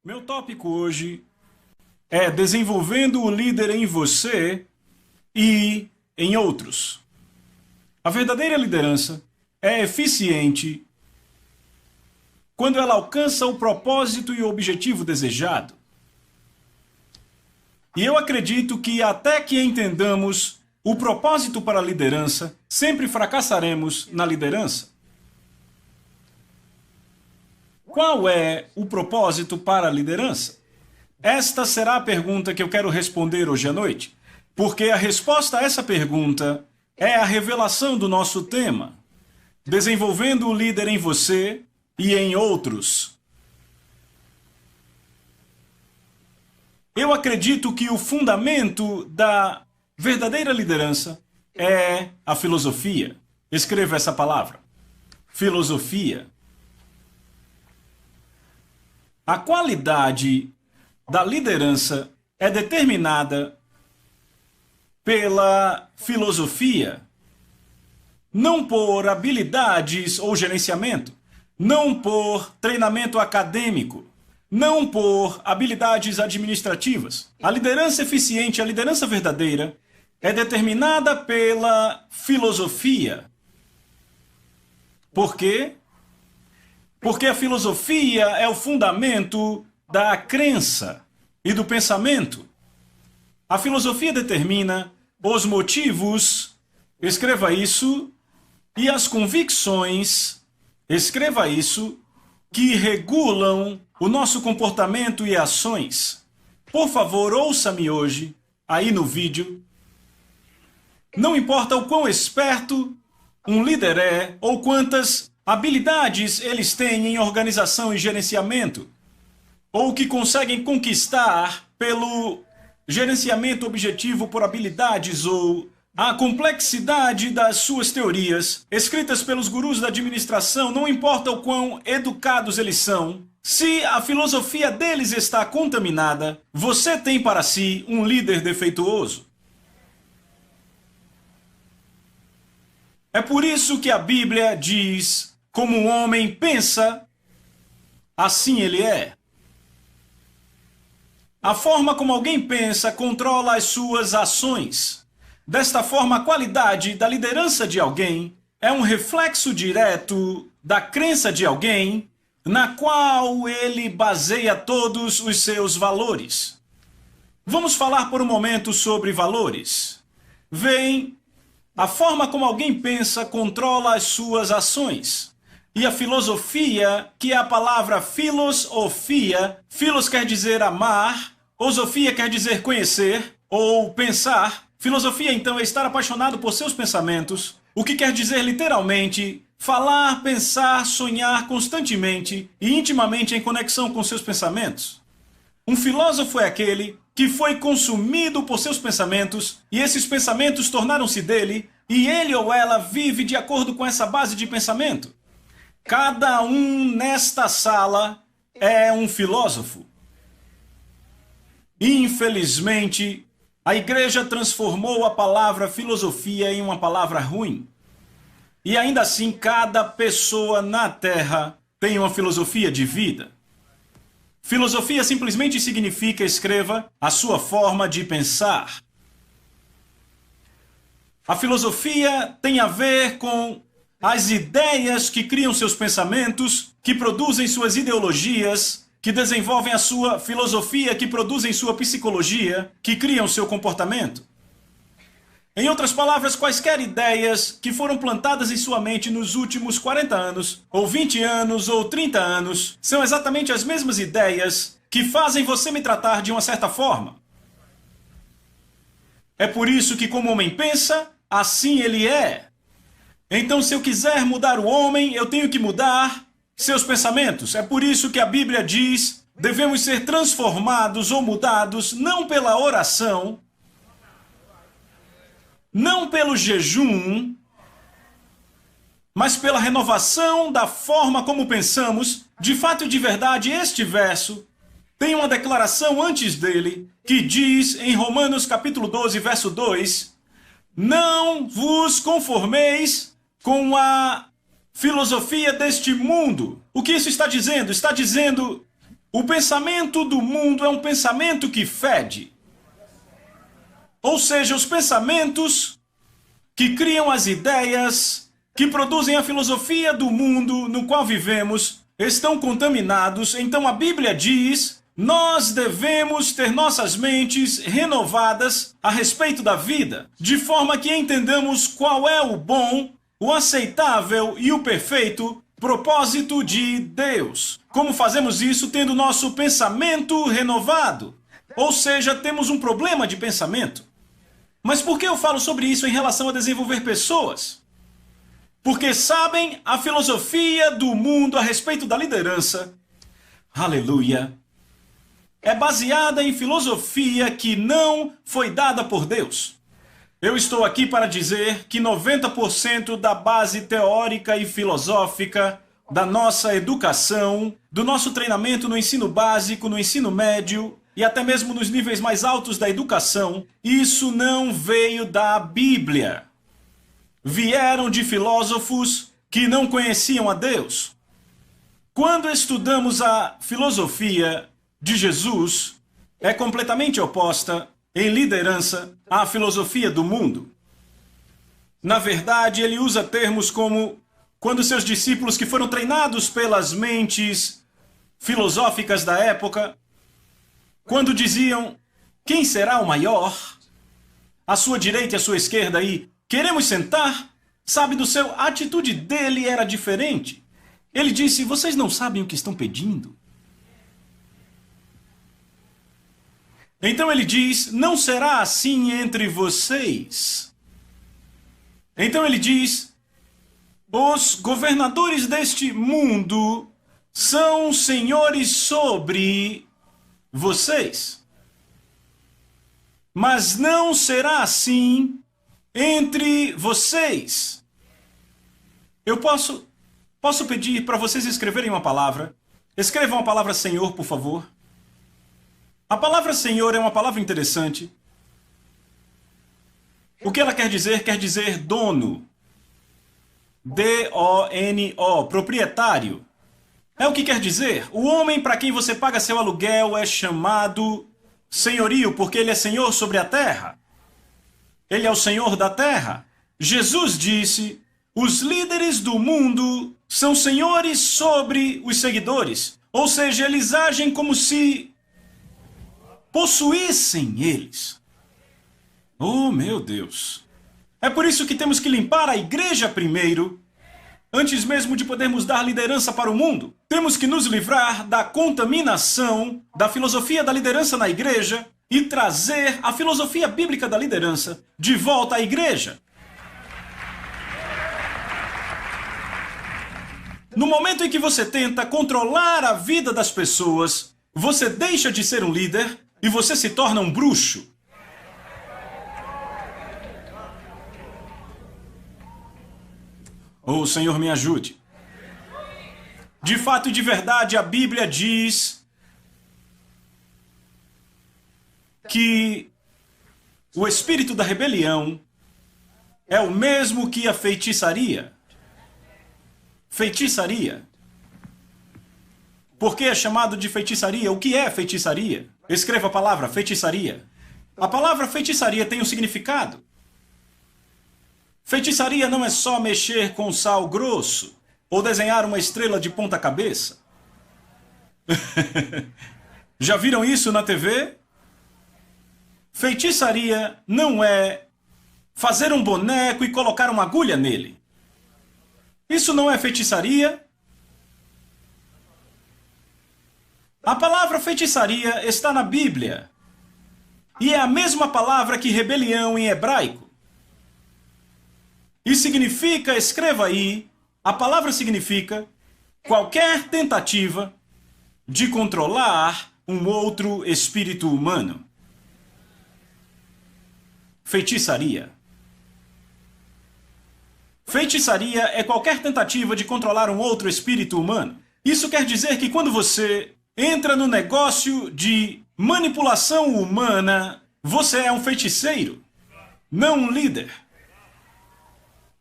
Meu tópico hoje é desenvolvendo o líder em você e em outros. A verdadeira liderança é eficiente quando ela alcança o propósito e o objetivo desejado. E eu acredito que até que entendamos o propósito para a liderança, sempre fracassaremos na liderança. Qual é o propósito para a liderança? Esta será a pergunta que eu quero responder hoje à noite, porque a resposta a essa pergunta é a revelação do nosso tema, desenvolvendo o líder em você e em outros. Eu acredito que o fundamento da verdadeira liderança é a filosofia. Escreva essa palavra. Filosofia. A qualidade da liderança é determinada pela filosofia, não por habilidades ou gerenciamento, não por treinamento acadêmico, não por habilidades administrativas. A liderança eficiente, a liderança verdadeira, é determinada pela filosofia. Por quê? Porque a filosofia é o fundamento da crença e do pensamento. A filosofia determina os motivos, escreva isso, e as convicções, escreva isso, que regulam o nosso comportamento e ações. Por favor, ouça-me hoje, aí no vídeo. Não importa o quão esperto um líder é ou quantas habilidades eles têm em organização e gerenciamento, ou que conseguem conquistar pelo gerenciamento objetivo por habilidades ou a complexidade das suas teorias, escritas pelos gurus da administração, não importa o quão educados eles são, se a filosofia deles está contaminada, você tem para si um líder defeituoso. É por isso que a Bíblia diz: como um homem pensa, assim ele é. A forma como alguém pensa controla as suas ações. Desta forma, a qualidade da liderança de alguém é um reflexo direto da crença de alguém, na qual ele baseia todos os seus valores. Vamos falar por um momento sobre valores. Vem, a forma como alguém pensa controla as suas ações. E a filosofia, que é a palavra filosofia, filos quer dizer amar, osofia quer dizer conhecer ou pensar. Filosofia, então, é estar apaixonado por seus pensamentos, o que quer dizer literalmente falar, pensar, sonhar constantemente e intimamente em conexão com seus pensamentos. Um filósofo é aquele que foi consumido por seus pensamentos e esses pensamentos tornaram-se dele e ele ou ela vive de acordo com essa base de pensamento. Cada um nesta sala é um filósofo. Infelizmente, a igreja transformou a palavra filosofia em uma palavra ruim. E ainda assim, cada pessoa na Terra tem uma filosofia de vida. Filosofia simplesmente significa, escreva, a sua forma de pensar. A filosofia tem a ver com as ideias que criam seus pensamentos, que produzem suas ideologias, que desenvolvem a sua filosofia, que produzem sua psicologia, que criam seu comportamento. Em outras palavras, quaisquer ideias que foram plantadas em sua mente nos últimos 40 anos, ou 20 anos, ou 30 anos, são exatamente as mesmas ideias que fazem você me tratar de uma certa forma. É por isso que, como o homem pensa, assim ele é. Então, se eu quiser mudar o homem, eu tenho que mudar seus pensamentos. É por isso que a Bíblia diz: devemos ser transformados ou mudados não pela oração, não pelo jejum, mas pela renovação da forma como pensamos. De fato e de verdade, este verso tem uma declaração antes dele que diz em Romanos capítulo 12, verso 2: não vos conformeis com a filosofia deste mundo. O que isso está dizendo? Está dizendo O pensamento do mundo é um pensamento que fede. Ou seja, os pensamentos que criam as ideias, que produzem a filosofia do mundo no qual vivemos, estão contaminados. Então a Bíblia diz: nós devemos ter nossas mentes renovadas a respeito da vida, de forma que entendamos qual é o bom, o aceitável e o perfeito propósito de Deus. Como fazemos isso? Tendo nosso pensamento renovado. Ou seja, temos um problema de pensamento. Mas por que eu falo sobre isso em relação a desenvolver pessoas? Porque sabem, a filosofia do mundo a respeito da liderança, aleluia, é baseada em filosofia que não foi dada por Deus. Eu estou aqui para dizer que 90% da base teórica e filosófica da nossa educação, do nosso treinamento no ensino básico, no ensino médio e até mesmo nos níveis mais altos da educação, isso não veio da Bíblia. Vieram de filósofos que não conheciam a Deus. Quando estudamos a filosofia de Jesus, é completamente oposta em liderança à filosofia do mundo. Na verdade, ele usa termos como quando seus discípulos que foram treinados pelas mentes filosóficas da época, quando diziam: quem será o maior? À sua direita e à sua esquerda aí, queremos sentar? Sabe, a atitude dele era diferente. Ele disse: vocês não sabem o que estão pedindo? Então ele diz: não será assim entre vocês. Então ele diz: os governadores deste mundo são senhores sobre vocês. Mas não será assim entre vocês. Eu posso pedir para vocês escreverem uma palavra. Escrevam a palavra Senhor, por favor. A palavra Senhor é uma palavra interessante. O que ela quer dizer? Quer dizer dono. D-O-N-O, proprietário. É o que quer dizer. O homem para quem você paga seu aluguel é chamado senhorio, porque ele é senhor sobre a terra. Ele é o senhor da terra. Jesus disse: os líderes do mundo são senhores sobre os seguidores. Ou seja, eles agem como se possuíssem eles. Oh, meu Deus! É por isso que temos que limpar a igreja primeiro, antes mesmo de podermos dar liderança para o mundo. Temos que nos livrar da contaminação da filosofia da liderança na igreja e trazer a filosofia bíblica da liderança de volta à igreja. No momento em que você tenta controlar a vida das pessoas, você deixa de ser um líder e você se torna um bruxo. Oh, Senhor, me ajude. De fato e de verdade, a Bíblia diz que o espírito da rebelião é o mesmo que a feitiçaria. Feitiçaria. Por que é chamado de feitiçaria? O que é feitiçaria? Escreva a palavra feitiçaria. A palavra feitiçaria tem um significado. Feitiçaria não é só mexer com sal grosso ou desenhar uma estrela de ponta cabeça. Já viram isso na TV? Feitiçaria não é fazer um boneco e colocar uma agulha nele. Isso não é feitiçaria. A palavra feitiçaria está na Bíblia. E é a mesma palavra que rebelião em hebraico. E significa, escreva aí, a palavra significa qualquer tentativa de controlar um outro espírito humano. Feitiçaria. Feitiçaria é qualquer tentativa de controlar um outro espírito humano. Isso quer dizer que quando você entra no negócio de manipulação humana, você é um feiticeiro, não um líder.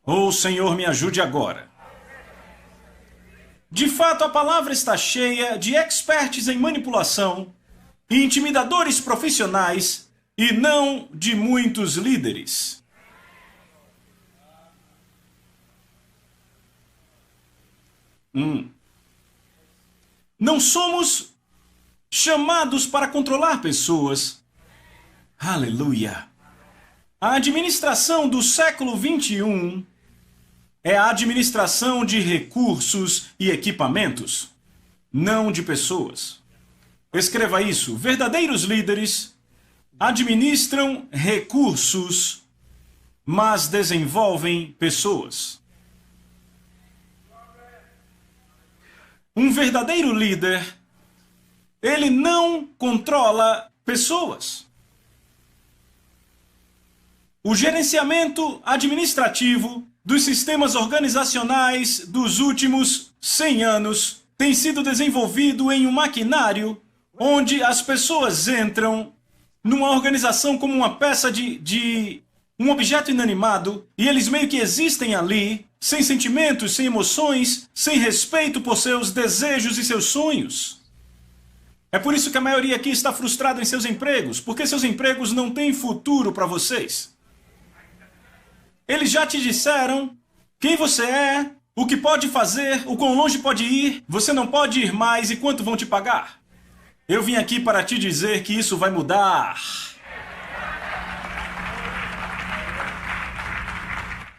Oh, Senhor, me ajude agora. De fato, a palavra está cheia de experts em manipulação e intimidadores profissionais e não de muitos líderes. Não somos chamados para controlar pessoas. Aleluia! A administração do século XXI é a administração de recursos e equipamentos, não de pessoas. Escreva isso. Verdadeiros líderes administram recursos, mas desenvolvem pessoas. Um verdadeiro líder, ele não controla pessoas. O gerenciamento administrativo dos sistemas organizacionais dos últimos 100 anos tem sido desenvolvido em um maquinário onde as pessoas entram numa organização como uma peça de um objeto inanimado e eles meio que existem ali, sem sentimentos, sem emoções, sem respeito por seus desejos e seus sonhos. É por isso que a maioria aqui está frustrada em seus empregos, porque seus empregos não têm futuro para vocês. Eles já te disseram quem você é, o que pode fazer, o quão longe pode ir, você não pode ir mais e quanto vão te pagar. Eu vim aqui para te dizer que isso vai mudar.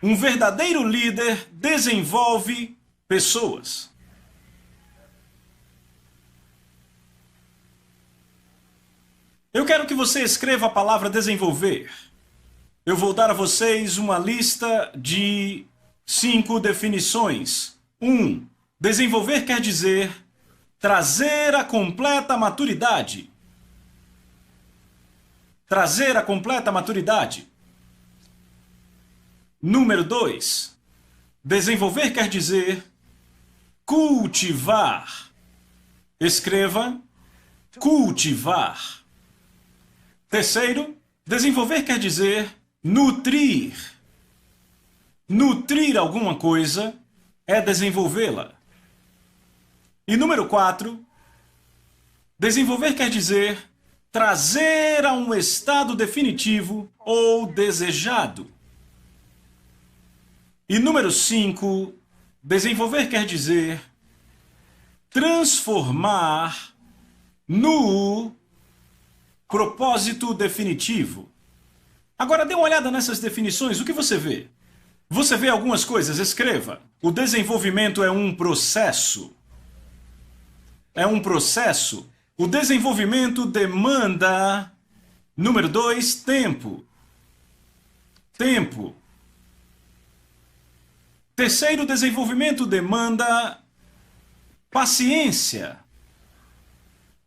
Um verdadeiro líder desenvolve pessoas. Eu quero que você escreva a palavra desenvolver. Eu vou dar a vocês uma lista de 5 definições. 1. Desenvolver quer dizer trazer a completa maturidade. Trazer a completa maturidade. Número 2. Desenvolver quer dizer cultivar. Escreva cultivar. Terceiro, desenvolver quer dizer nutrir. Nutrir alguma coisa é desenvolvê-la. E número 4, desenvolver quer dizer trazer a um estado definitivo ou desejado. E número 5, desenvolver quer dizer transformar no propósito definitivo. Agora dê uma olhada nessas definições, o que você vê? Você vê algumas coisas, escreva. O desenvolvimento é um processo. É um processo. O desenvolvimento demanda, número 2, tempo. Tempo. Terceiro, desenvolvimento demanda paciência.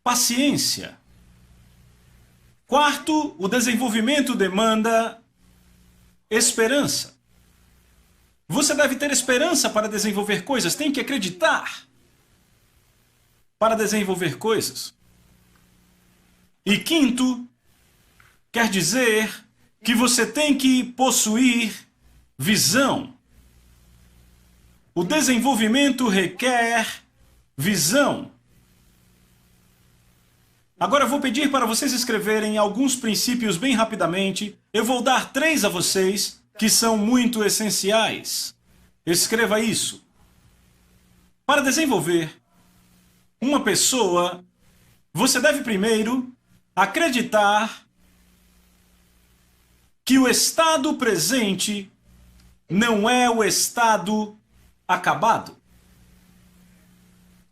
Paciência. Quarto, o desenvolvimento demanda esperança. Você deve ter esperança para desenvolver coisas, tem que acreditar para desenvolver coisas. E quinto, quer dizer que você tem que possuir visão. O desenvolvimento requer visão. Agora eu vou pedir para vocês escreverem alguns princípios bem rapidamente. Eu vou dar 3 a vocês que são muito essenciais. Escreva isso. Para desenvolver uma pessoa, você deve primeiro acreditar que o estado presente não é o estado acabado.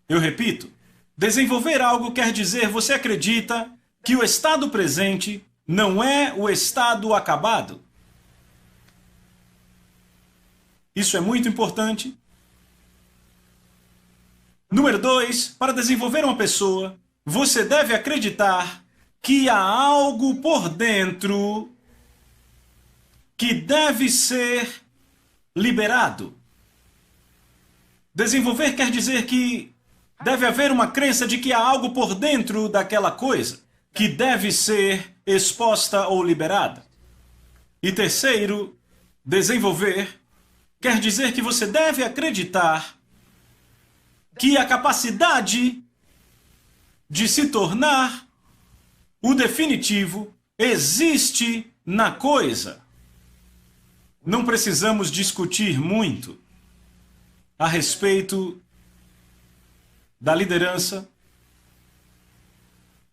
Eu repito, desenvolver algo quer dizer você acredita que o estado presente não é o estado acabado. Isso é muito importante. Número 2, para desenvolver uma pessoa, você deve acreditar que há algo por dentro que deve ser liberado. Desenvolver quer dizer que deve haver uma crença de que há algo por dentro daquela coisa que deve ser exposta ou liberada. E terceiro, desenvolver quer dizer que você deve acreditar que a capacidade de se tornar o definitivo existe na coisa. Não precisamos discutir muito a respeito da liderança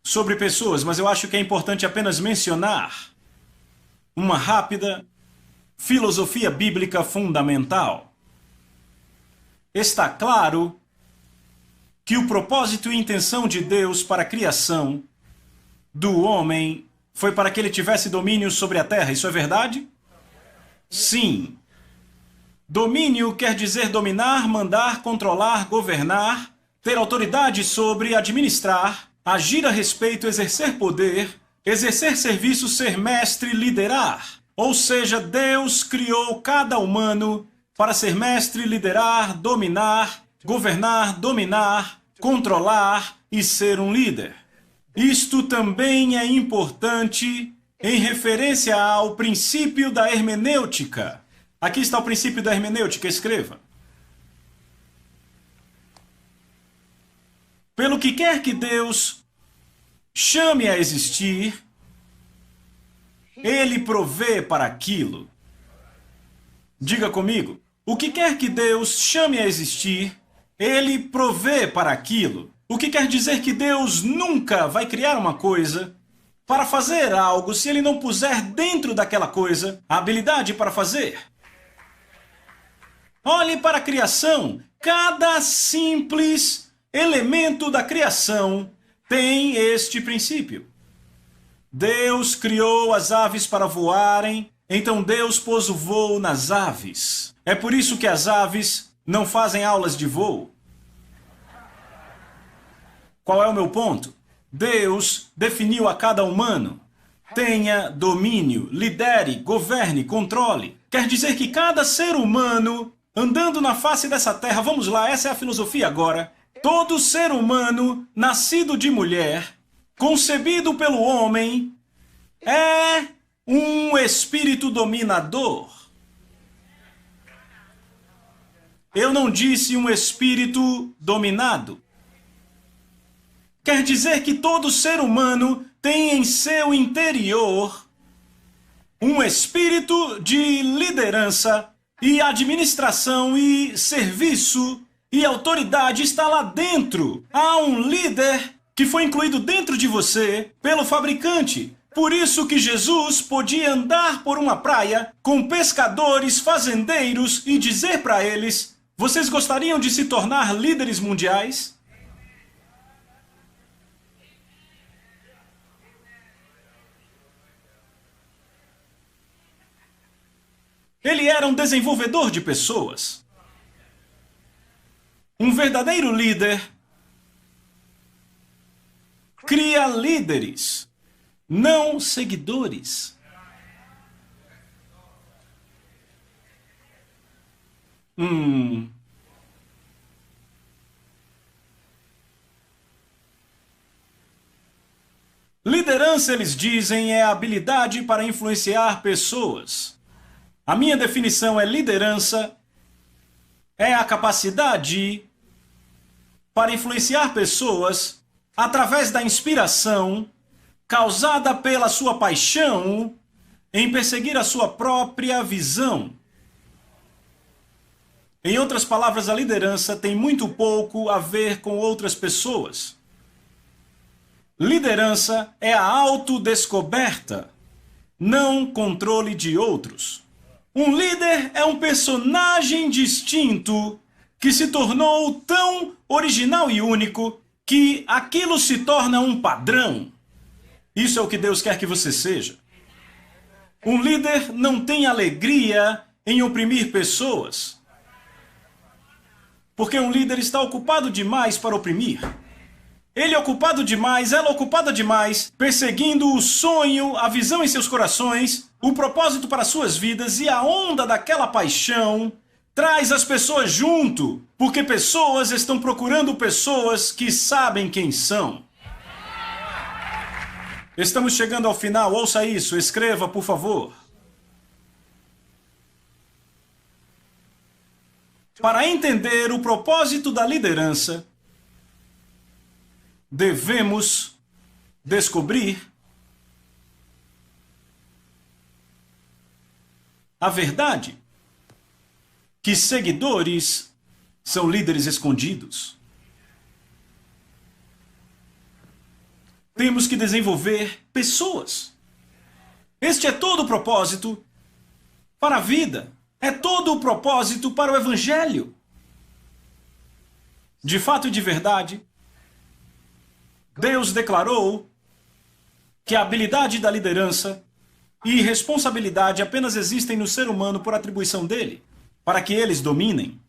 sobre pessoas, mas eu acho que é importante apenas mencionar uma rápida filosofia bíblica fundamental. Está claro que o propósito e intenção de Deus para a criação do homem foi para que ele tivesse domínio sobre a terra. Isso é verdade? Sim. Domínio quer dizer dominar, mandar, controlar, governar, ter autoridade sobre, administrar, agir a respeito, exercer poder, exercer serviço, ser mestre, liderar. Ou seja, Deus criou cada humano para ser mestre, liderar, dominar, governar, dominar, controlar e ser um líder. Isto também é importante em referência ao princípio da hermenêutica. Aqui está o princípio da hermenêutica, escreva. Pelo que quer que Deus chame a existir, Ele provê para aquilo. Diga comigo, o que quer que Deus chame a existir, Ele provê para aquilo. O que quer dizer que Deus nunca vai criar uma coisa para fazer algo se Ele não puser dentro daquela coisa a habilidade para fazer. Olhe para a criação. Cada simples elemento da criação tem este princípio. Deus criou as aves para voarem, então Deus pôs o voo nas aves. É por isso que as aves não fazem aulas de voo. Qual é o meu ponto? Deus definiu a cada humano. Tenha domínio, lidere, governe, controle. Quer dizer que cada ser humano andando na face dessa terra, vamos lá, essa é a filosofia agora. Todo ser humano nascido de mulher, concebido pelo homem, é um espírito dominador. Eu não disse um espírito dominado. Quer dizer que todo ser humano tem em seu interior um espírito de liderança e administração e serviço e autoridade está lá dentro. Há um líder que foi incluído dentro de você pelo fabricante. Por isso que Jesus podia andar por uma praia com pescadores, fazendeiros e dizer para eles: vocês gostariam de se tornar líderes mundiais? Ele era um desenvolvedor de pessoas. Um verdadeiro líder cria líderes, não seguidores. Liderança, eles dizem, é a habilidade para influenciar pessoas. A minha definição é liderança é a capacidade para influenciar pessoas através da inspiração causada pela sua paixão em perseguir a sua própria visão. Em outras palavras, a liderança tem muito pouco a ver com outras pessoas. Liderança é a autodescoberta, não controle de outros. Um líder é um personagem distinto que se tornou tão original e único que aquilo se torna um padrão. Isso é o que Deus quer que você seja. Um líder não tem alegria em oprimir pessoas, porque um líder está ocupado demais para oprimir. Ele é ocupado demais, ela é ocupada demais, perseguindo o sonho, a visão em seus corações, o propósito para suas vidas, e a onda daquela paixão traz as pessoas junto, porque pessoas estão procurando pessoas que sabem quem são. Estamos chegando ao final, ouça isso, escreva, por favor. Para entender o propósito da liderança, devemos descobrir a verdade que seguidores são líderes escondidos. Temos que desenvolver pessoas. Este é todo o propósito para a vida. É todo o propósito para o Evangelho. De fato e de verdade, Deus declarou que a habilidade da liderança e responsabilidade apenas existem no ser humano por atribuição dele, para que eles dominem.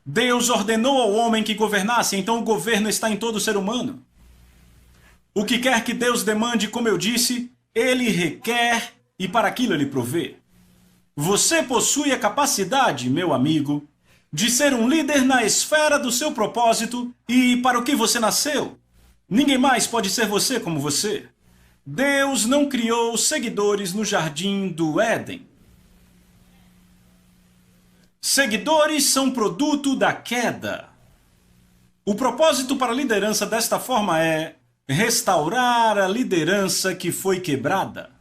Deus ordenou ao homem que governasse, então o governo está em todo o ser humano. O que quer que Deus demande, como eu disse, ele requer e para aquilo ele provê. Você possui a capacidade, meu amigo, de ser um líder na esfera do seu propósito e para o que você nasceu. Ninguém mais pode ser você como você. Deus não criou seguidores no jardim do Éden. Seguidores são produto da queda. O propósito para a liderança desta forma é restaurar a liderança que foi quebrada.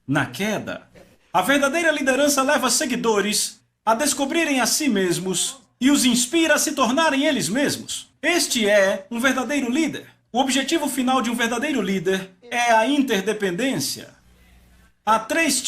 Na queda, a verdadeira liderança leva seguidores a descobrirem a si mesmos e os inspira a se tornarem eles mesmos. Este é um verdadeiro líder. O objetivo final de um verdadeiro líder é a interdependência. Há 3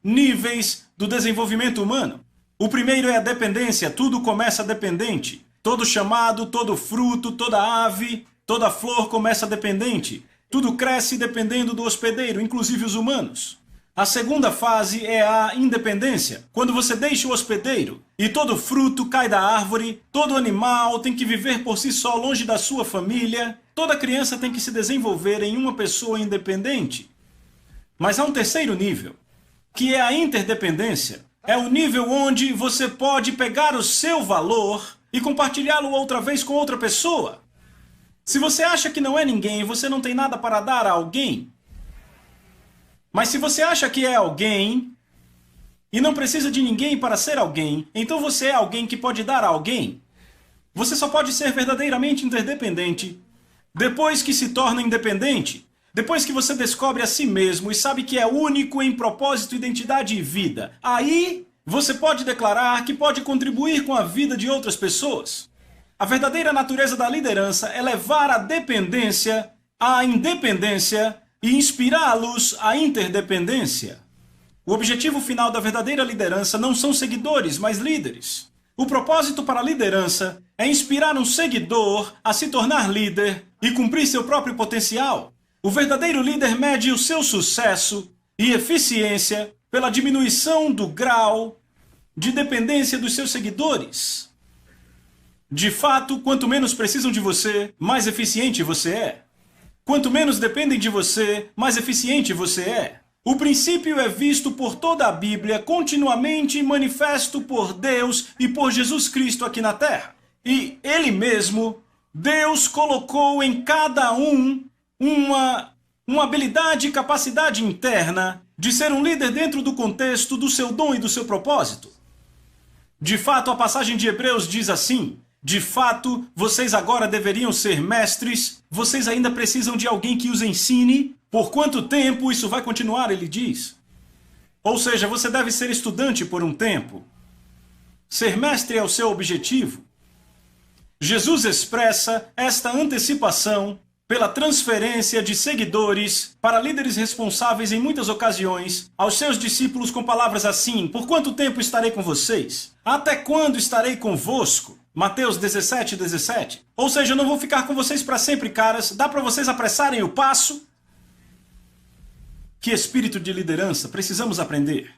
níveis do desenvolvimento humano. O primeiro é a dependência, tudo começa dependente. Todo chamado, todo fruto, toda ave, toda flor começa dependente. Tudo cresce dependendo do hospedeiro, inclusive os humanos. A segunda fase é a independência, quando você deixa o hospedeiro e todo fruto cai da árvore, todo animal tem que viver por si só longe da sua família, toda criança tem que se desenvolver em uma pessoa independente. Mas há um terceiro nível, que é a interdependência. É o nível onde você pode pegar o seu valor e compartilhá-lo outra vez com outra pessoa. Se você acha que não é ninguém, você não tem nada para dar a alguém. Mas se você acha que é alguém e não precisa de ninguém para ser alguém, então você é alguém que pode dar a alguém. Você só pode ser verdadeiramente interdependente depois que se torna independente, depois que você descobre a si mesmo e sabe que é único em propósito, identidade e vida. Aí você pode declarar que pode contribuir com a vida de outras pessoas. A verdadeira natureza da liderança é levar a dependência à independência e inspirá-los à interdependência. O objetivo final da verdadeira liderança não são seguidores, mas líderes. O propósito para a liderança é inspirar um seguidor a se tornar líder e cumprir seu próprio potencial. O verdadeiro líder mede o seu sucesso e eficiência pela diminuição do grau de dependência dos seus seguidores. De fato, quanto menos precisam de você, mais eficiente você é. Quanto menos dependem de você, mais eficiente você é. O princípio é visto por toda a Bíblia, continuamente manifesto por Deus e por Jesus Cristo aqui na Terra. E Ele mesmo, Deus colocou em cada um uma habilidade e capacidade interna de ser um líder dentro do contexto do seu dom e do seu propósito. De fato, a passagem de Hebreus diz assim: de fato, vocês agora deveriam ser mestres, vocês ainda precisam de alguém que os ensine. Por quanto tempo isso vai continuar, ele diz. Ou seja, você deve ser estudante por um tempo. Ser mestre é o seu objetivo. Jesus expressa esta antecipação pela transferência de seguidores para líderes responsáveis em muitas ocasiões aos seus discípulos com palavras assim: por quanto tempo estarei com vocês? Até quando estarei convosco? Mateus 17:17. Ou seja, eu não vou ficar com vocês para sempre, caras. Dá para vocês apressarem o passo? Que espírito de liderança precisamos aprender?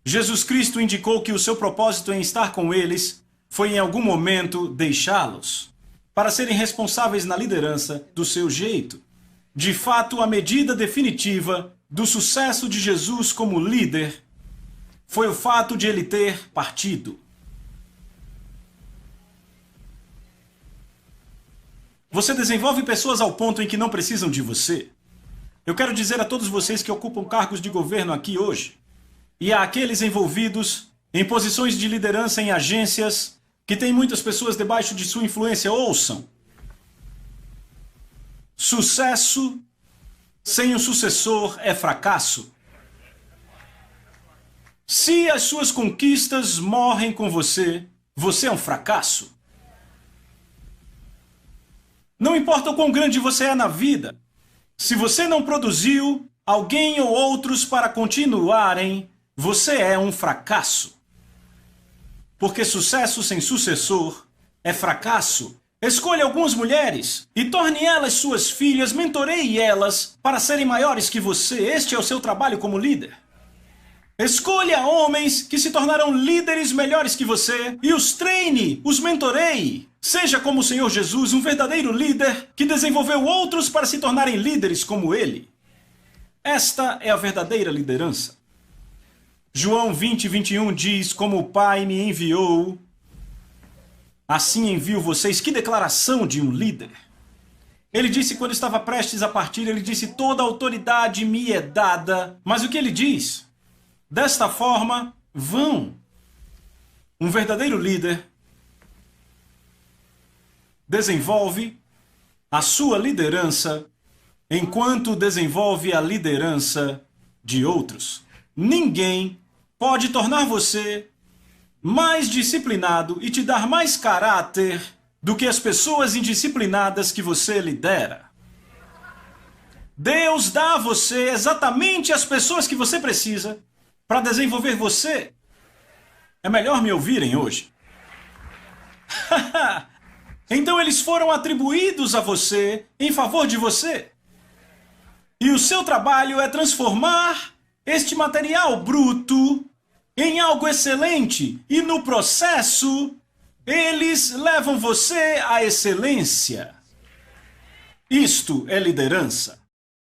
Jesus Cristo indicou que o seu propósito em estar com eles foi em algum momento deixá-los para serem responsáveis na liderança do seu jeito. De fato, a medida definitiva do sucesso de Jesus como líder foi o fato de ele ter partido. Você desenvolve pessoas ao ponto em que não precisam de você. Eu quero dizer a todos vocês que ocupam cargos de governo aqui hoje, e a aqueles envolvidos em posições de liderança em agências que têm muitas pessoas debaixo de sua influência, ouçam. Sucesso sem um sucessor é fracasso. Se as suas conquistas morrem com você, você é um fracasso. Não importa o quão grande você é na vida, se você não produziu alguém ou outros para continuarem, você é um fracasso. Porque sucesso sem sucessor é fracasso. Escolha algumas mulheres e torne elas suas filhas, mentoreie elas para serem maiores que você. Este é o seu trabalho como líder. Escolha homens que se tornarão líderes melhores que você e os treine, os mentoreie. Seja como o Senhor Jesus, um verdadeiro líder que desenvolveu outros para se tornarem líderes como ele. Esta é a verdadeira liderança. João 20:21 diz: como o Pai me enviou, assim envio vocês. Que declaração de um líder! Ele disse quando estava prestes a partir, ele disse: toda autoridade me é dada. Mas o que ele diz? Desta forma, vão. Um verdadeiro líder desenvolve a sua liderança enquanto desenvolve a liderança de outros. Ninguém pode tornar você mais disciplinado e te dar mais caráter do que as pessoas indisciplinadas que você lidera. Deus dá a você exatamente as pessoas que você precisa para desenvolver você. É melhor me ouvirem hoje. Então eles foram atribuídos a você em favor de você. E o seu trabalho é transformar este material bruto em algo excelente. E no processo, eles levam você à excelência. Isto é liderança.